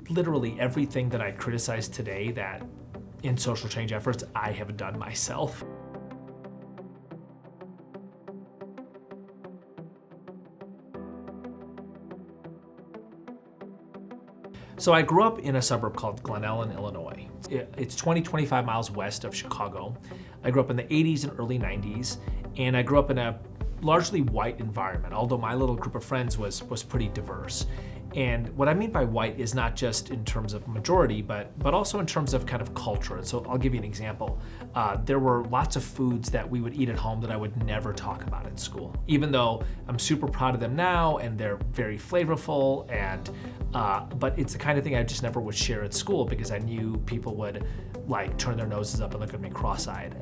literally everything that I criticize today that in social change efforts, I have done myself. So I grew up in a suburb called Glen Ellen, Illinois. It's 25 miles west of Chicago. I grew up in the 80s and early 90s, and I grew up in a largely white environment, although my little group of friends was pretty diverse. And what I mean by white is not just in terms of majority, but also in terms of kind of culture. And so I'll give you an example. There were lots of foods that we would eat at home that I would never talk about in school, even though I'm super proud of them now and they're very flavorful. And but it's the kind of thing I just never would share at school because I knew people would like turn their noses up and look at me cross-eyed.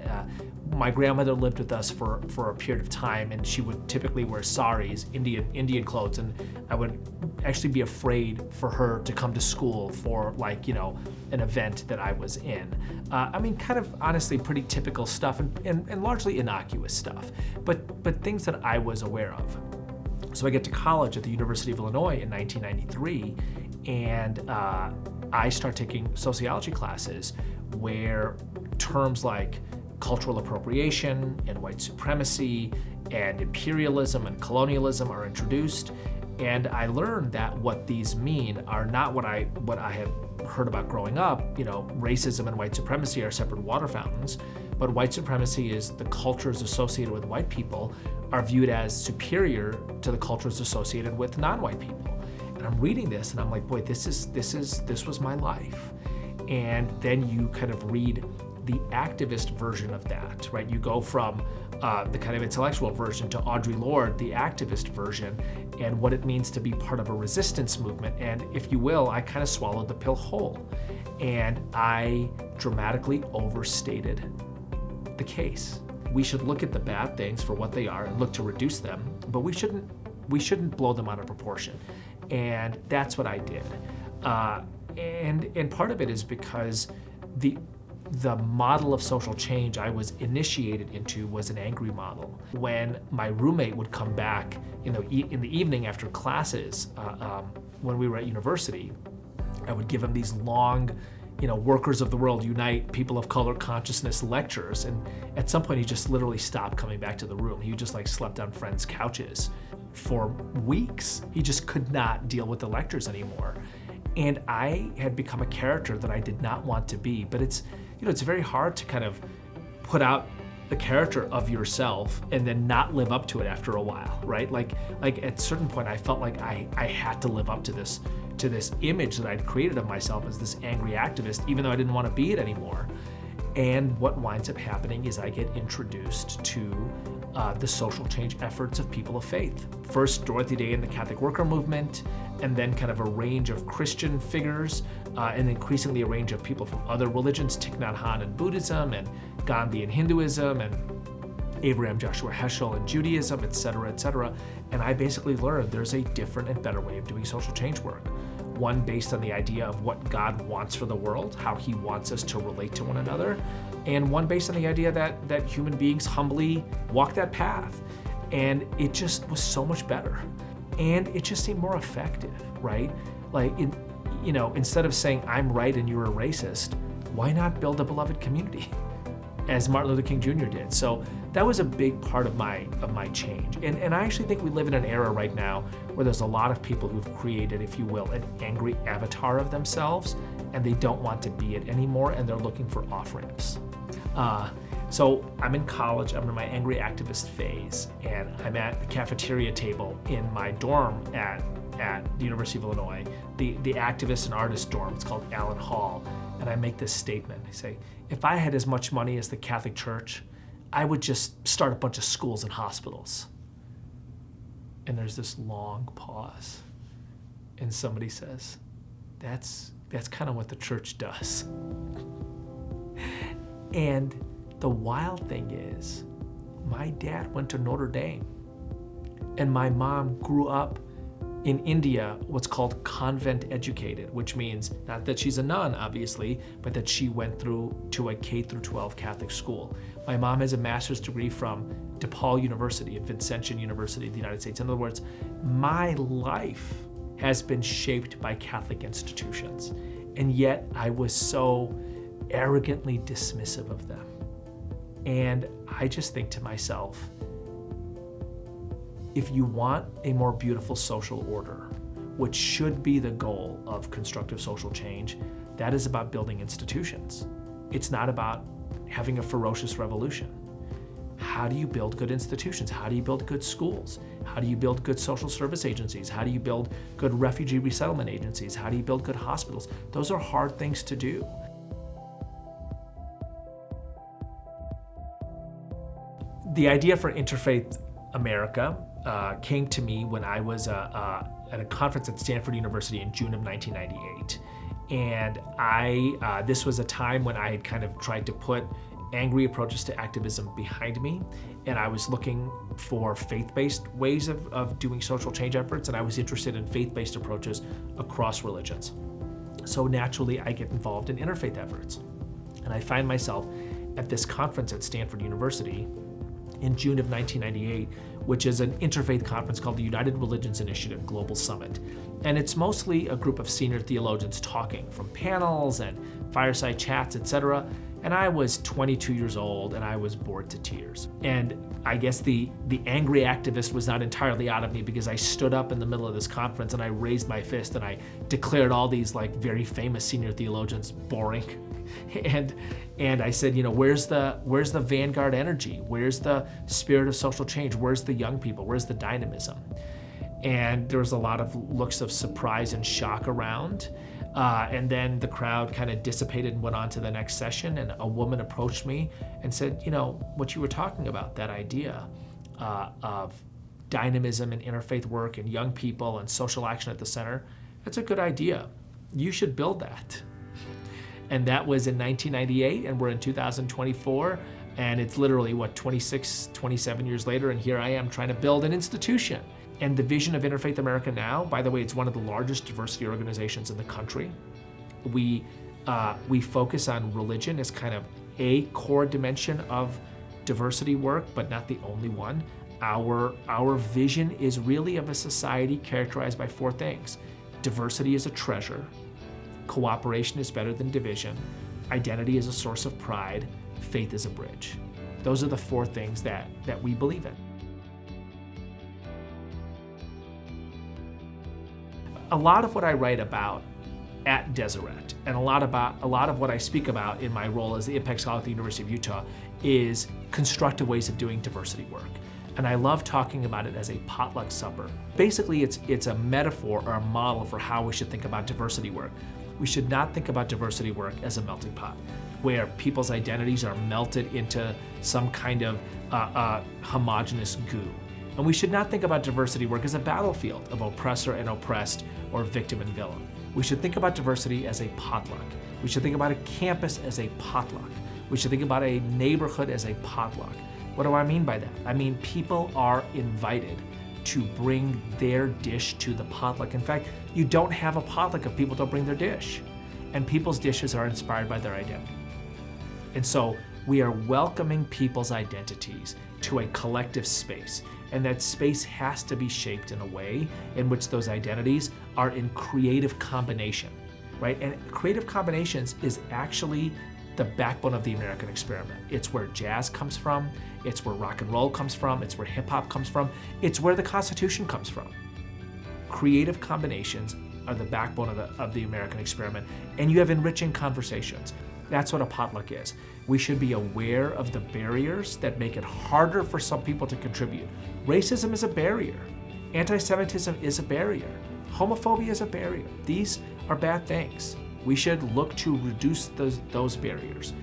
My grandmother lived with us for a period of time, and she would typically wear saris, Indian clothes, and I would actually be afraid for her to come to school for an event that I was in. I mean, kind of honestly pretty typical stuff and largely innocuous stuff, but things that I was aware of. So I get to college at the University of Illinois in 1993, and I start taking sociology classes where terms like cultural appropriation and white supremacy and imperialism and colonialism are introduced. And I learned that what these mean are not what I had heard about growing up. Racism and white supremacy are separate water fountains, but white supremacy is the cultures associated with white people are viewed as superior to the cultures associated with non-white people. And I'm reading this and I'm like, boy, this was my life. And then you kind of read the activist version of that, right? You go from the kind of intellectual version to Audre Lorde, the activist version, and what it means to be part of a resistance movement. And if you will, I kind of swallowed the pill whole. And I dramatically overstated the case. We should look at the bad things for what they are and look to reduce them, but we shouldn't blow them out of proportion. And that's what I did. And part of it is because the model of social change I was initiated into was an angry model. When my roommate would come back in the evening after classes, when we were at university, I would give him these long, Workers of the World Unite, People of Color Consciousness lectures. And at some point he just literally stopped coming back to the room. He just slept on friends' couches for weeks. He just could not deal with the lectures anymore. And I had become a character that I did not want to be, but it's very hard to kind of put out the character of yourself and then not live up to it after a while, right? Like at a certain point, I felt like I had to live up to this image that I'd created of myself as this angry activist, even though I didn't want to be it anymore. And what winds up happening is I get introduced to the social change efforts of people of faith. First, Dorothy Day and the Catholic Worker Movement, and then kind of a range of Christian figures, and increasingly a range of people from other religions, Thich Nhat Hanh and Buddhism, and Gandhi and Hinduism, and Abraham Joshua Heschel and Judaism, et cetera, et cetera. And I basically learned there's a different and better way of doing social change work. One based on the idea of what God wants for the world, how he wants us to relate to one another, and one based on the idea that human beings humbly walk that path. And it just was so much better. And it just seemed more effective, right? Instead of saying, I'm right and you're a racist, why not build a beloved community? As Martin Luther King Jr. did. So that was a big part of my change. And I actually think we live in an era right now where there's a lot of people who've created, if you will, an angry avatar of themselves, and they don't want to be it anymore, and they're looking for off-ramps. So I'm in college, I'm in my angry activist phase, and I'm at the cafeteria table in my dorm at the University of Illinois, the activist and artist dorm. It's called Allen Hall. And I make this statement. I say, if I had as much money as the Catholic Church, I would just start a bunch of schools and hospitals. And there's this long pause. And somebody says, that's kind of what the church does. And the wild thing is, my dad went to Notre Dame. And my mom grew up in India, what's called convent educated, which means not that she's a nun, obviously, but that she went through to a K-12 Catholic school. My mom has a master's degree from DePaul University, at Vincentian University of the United States. In other words, my life has been shaped by Catholic institutions. And yet I was so arrogantly dismissive of them. And I just think to myself, if you want a more beautiful social order, which should be the goal of constructive social change, that is about building institutions. It's not about having a ferocious revolution. How do you build good institutions? How do you build good schools? How do you build good social service agencies? How do you build good refugee resettlement agencies? How do you build good hospitals? Those are hard things to do. The idea for Interfaith America came to me when I was at a conference at Stanford University in June of 1998. And this was a time when I had kind of tried to put angry approaches to activism behind me, and I was looking for faith-based ways of doing social change efforts, and I was interested in faith-based approaches across religions. So naturally, I get involved in interfaith efforts. And I find myself at this conference at Stanford University in June of 1998, which is an interfaith conference called the United Religions Initiative Global Summit. And it's mostly a group of senior theologians talking from panels and fireside chats, etc. And I was 22 years old and I was bored to tears. And I guess the angry activist was not entirely out of me, because I stood up in the middle of this conference and I raised my fist and I declared all these like very famous senior theologians boring. And I said, where's the vanguard energy? Where's the spirit of social change? Where's the young people? Where's the dynamism? And there was a lot of looks of surprise and shock around. And then the crowd kind of dissipated and went on to the next session. And a woman approached me and said, what you were talking about, that idea of dynamism and interfaith work and young people and social action at the center, that's a good idea. You should build that. And that was in 1998, and we're in 2024, and it's literally, 26, 27 years later, and here I am trying to build an institution. And the vision of Interfaith America now, by the way, it's one of the largest diversity organizations in the country. We focus on religion as kind of a core dimension of diversity work, but not the only one. Our vision is really of a society characterized by four things. Diversity is a treasure. Cooperation is better than division. Identity is a source of pride. Faith is a bridge. Those are the four things that we believe in. A lot of what I write about at Deseret, and a lot of what I speak about in my role as the Impact Scholar at the University of Utah, is constructive ways of doing diversity work. And I love talking about it as a potluck supper. Basically, it's a metaphor or a model for how we should think about diversity work. We should not think about diversity work as a melting pot, where people's identities are melted into some kind of homogeneous goo. And we should not think about diversity work as a battlefield of oppressor and oppressed, or victim and villain. We should think about diversity as a potluck. We should think about a campus as a potluck. We should think about a neighborhood as a potluck. What do I mean by that? I mean, people are invited to bring their dish to the potluck. In fact, you don't have a potluck if people don't bring their dish. And people's dishes are inspired by their identity. And so we are welcoming people's identities to a collective space. And that space has to be shaped in a way in which those identities are in creative combination, right? And creative combinations is actually the backbone of the American experiment. It's where jazz comes from, it's where rock and roll comes from, it's where hip hop comes from, it's where the Constitution comes from. Creative combinations are the backbone of the American experiment, and you have enriching conversations. That's what a potluck is. We should be aware of the barriers that make it harder for some people to contribute. Racism is a barrier. Anti-Semitism is a barrier. Homophobia is a barrier. These are bad things. We should look to reduce those barriers.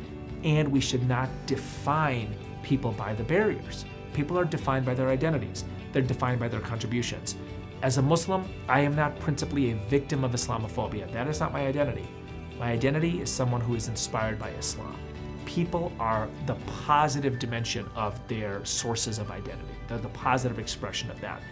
And we should not define people by the barriers. People are defined by their identities. They're defined by their contributions. As a Muslim, I am not principally a victim of Islamophobia. That is not my identity. My identity is someone who is inspired by Islam. People are the positive dimension of their sources of identity. They're the positive expression of that.